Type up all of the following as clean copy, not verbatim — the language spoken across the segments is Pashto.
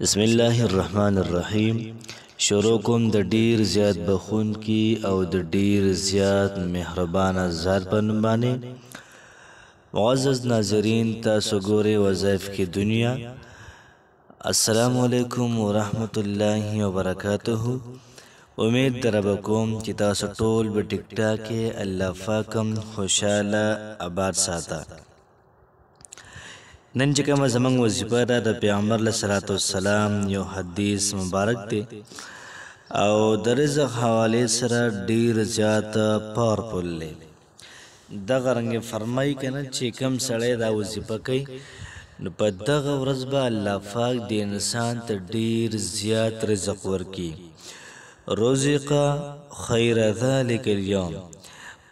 بسم الله الرحمن الرحیم. شروع کوم د ډیر زیات بخون کی او د ډیر زیات مهربان ذات په نوم باندې. معزز ناظرین، تاسو ګورئ وظایف کی دنیا. السلام علیکم ورحمت الله وبرکاته. امید در کوم چې تاسو ټول په ټیک ټاک الله پاکم خوشاله آباد ساته. نن چې کومه زمونږ وظیفه ده د پیغمبر علیه صلوات والسلام یو حدیث مبارک دی او د رزق حوالې سره ډیر زیات پاورفل دی. دغه رنګ فرمایي کنه چې کم سړی دا وظیفه کوي نو په دغه ورځ به الله پاک د انسان ته ډیر زیات رزق ورکي. رزق خیر ذلک اليوم،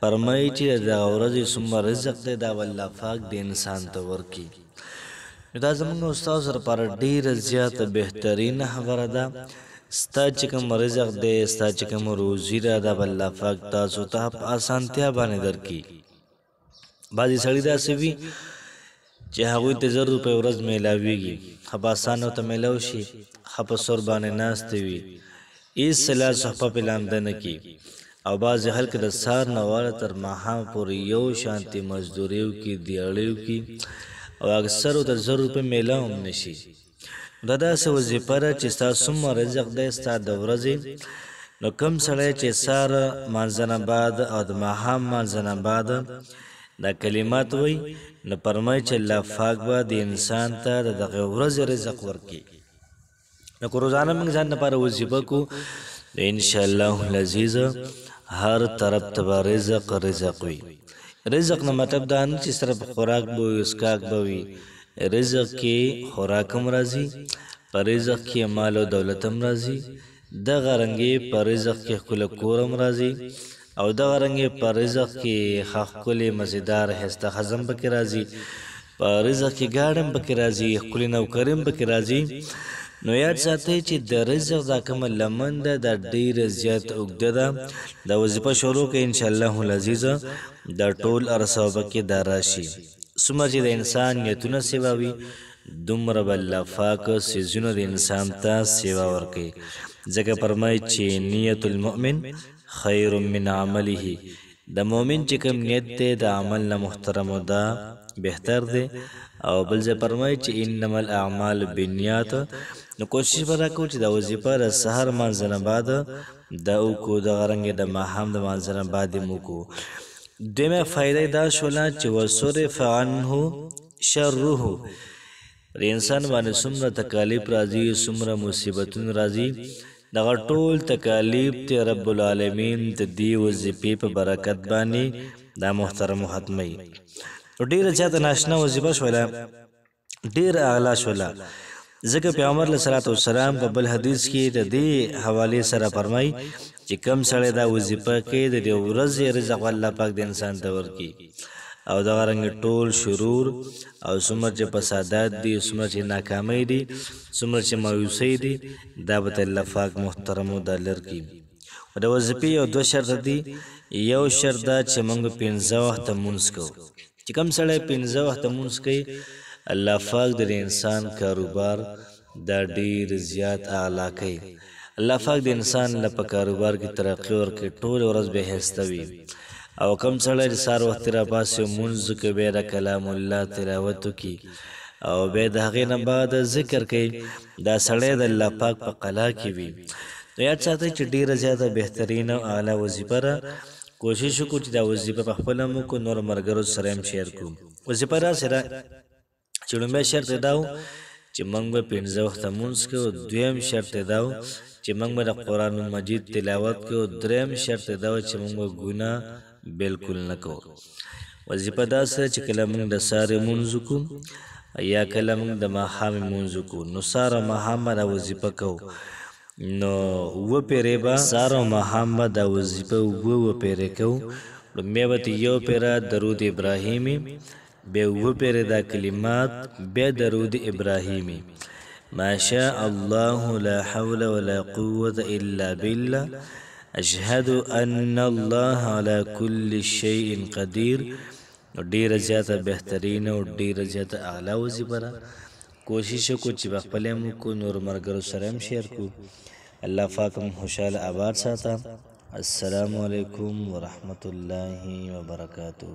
فرمایي چې دغه ورځ څومره رزق دی دا الله پاک د انسان ته ورکي. دا زمونږ استاد سره پر ډیره زیاته بهترینه خبره ده. ستا چې کوم رزق دی، ستا چې کوم روزي ده، دا به الله پاک تاسو ته په اسانتیا باندې درکړي. بعضې سړي داسې وي چې هغوی ته 1000 روپۍ ورځ میلاویږي، ښه په اسانه ورته میلاو شي، ښه په سور باندې ناستې وي، هېڅ سلا صحبه پرې لامده نه کړي. او بعضې خلک د سهار نه واړه تر ماښام پورې یو شانتې مزدوري وکړي، دیاړې وکړي او اکثر ته 1000 روپۍ میلاو هم نشي. دا داسې وظیفه ده چې ستا څومره رزق دی ستا د ورځې، نو کوم سړی چې سهار مانځه نه بعد او د ماښام مانځه نه بعد دا کلمات وایي نو فرمایي چې الله پاک به د انسان ته د دغې ورځې رزق ورکړي. نو که روزانه موږ ځان لپاره وظیفه کړو نو انشاءالله العزیز هر طرف ته به رزق وي. رزق نه مطلب دا نه چې صرف خوراک به وي، اسکاک به وي. رزق کې خوراک هم راځي، په رزق کې مال او دولت هم راځي، دغه رنګې په رزق کې ښکلی کور هم راځي، او دغه رنګې په رزق کې ښه ښکلی مزیدار ښایسته ښځه هم پکې راځي، په رزق کې ګاډی هم پکې راځي، ښکلي نوکري هم پکې راځي. نو یاد ساتئ چې د رزق دا کومه لمن ده دا ډیره زیات اوږده ده. دا وظیفه شروع کړئ انشاءالله العزیز، دا ټول ارسه پکې دا راشي. څومره چې د انسان نیتونه سیوا وي دومره به الله پاک څیزونه د انسان ته سیوا ورکوي. ځکه فرمایي چې نیت المؤمن خیر من عمله، د مؤمن چې کوم نیت دی د عمل نه محترم او دا بهتر دی. او بل ځای فرمایي چې انما الاعمال بالنیات. نو کوشش به دا کوو چې دا وظیفه د سهار مانځه نه بعد دا وکړو، دغه رنګې د ماښام د مانځه نه بعد یې وکړو. دویمه فایده دا شوله چې وصرف عنه شره، پر انسان باندې څومره تکالیف راځي، څومره مصیبتونه راځي، دغه ټول تکالیف ته رب العالمین د دې وظیفې په برکت باندې دا محترم ختموي. نو ډېره زیاته ناشنا وظیفه شوله، ډېره اعلی شوله. ځکه پیغمبر علیه صلوات والسلام په بل حدیث کې د دې حوالې سره فرمایي چې کم سړی دا وظیفه کوي د دې ورځې رزق الله پاک د انسان ته ورکړي. او دغه رنګې ټول شرور او څومره چې فسادات دي، څومره چې ناکامۍ دي، څومره چې مایوسۍ دي، دا به ته الله پاک محترمو دا لر کړي. د وظیفې یو 2 شرط دي. یو شرط دا چې موږ 15 وخته لمونځ کوو. چې کوم سړی 15 وخته لمونځ کوي الله پاک د انسان کاروبار دا ډیر زیات اعلی کوي. الله پاک د انسان له په کاروبار کې ترقي ورکړي، ټول ورځ به ښایسته وي. او کوم سړی د سهار وخت راپاڅي لمونځ کوي، بیا د کلام الله تلاوت وکړي او بیا د هغې نه بعد ذکر کوي، دا سړی د الله پاک په قلا کې وي. نو یاد ساتئ چې ډیره زیاته بهترینه او اعلی وظیفه ده. کوشش وکړو چې دا وظیفه په خپله هم وکړو، نور ملګرو سره هم شیر کړو. وظیفه داسې ده چې لومړی شرط یې دا و چې موږ به 15 وخته لمونځ کوو. دویم شرط یې دا و چې موږ به د قرآن مجید تلاوت کوو. دریم شرط یې دا و چې موږ به ګناه بلکل نه کوو. وظیفه داسې ده چې کله موږ د سهار لمونځ وکړو یا کله موږ د ماښام لمونځ وکړو، نو سهار او ماښام به دا وظیفه کوو. نو 2 پیرې به سهار او ماښام به دا وظیفه 2 پیرې کوو. لومبیا به ته 1 پیره درود ابراهیمي، بیا 2 پیرې دا کلمات، بیا درود ابراهیمي. ما شاء الله لا حول ولا قوة الا بالله اشهد ان الله على كل شيء قدیر. ډیره زیاته بهترینه او ډیره زیاته اعلی وظیفه ده. کوشش وکړو چې په خپل هم وکړو نور ملګرو سره هم شیر کړو الله پاک هم خوشحاله آباد ساته السلام علیکم ورحمت الله وبرکاتہ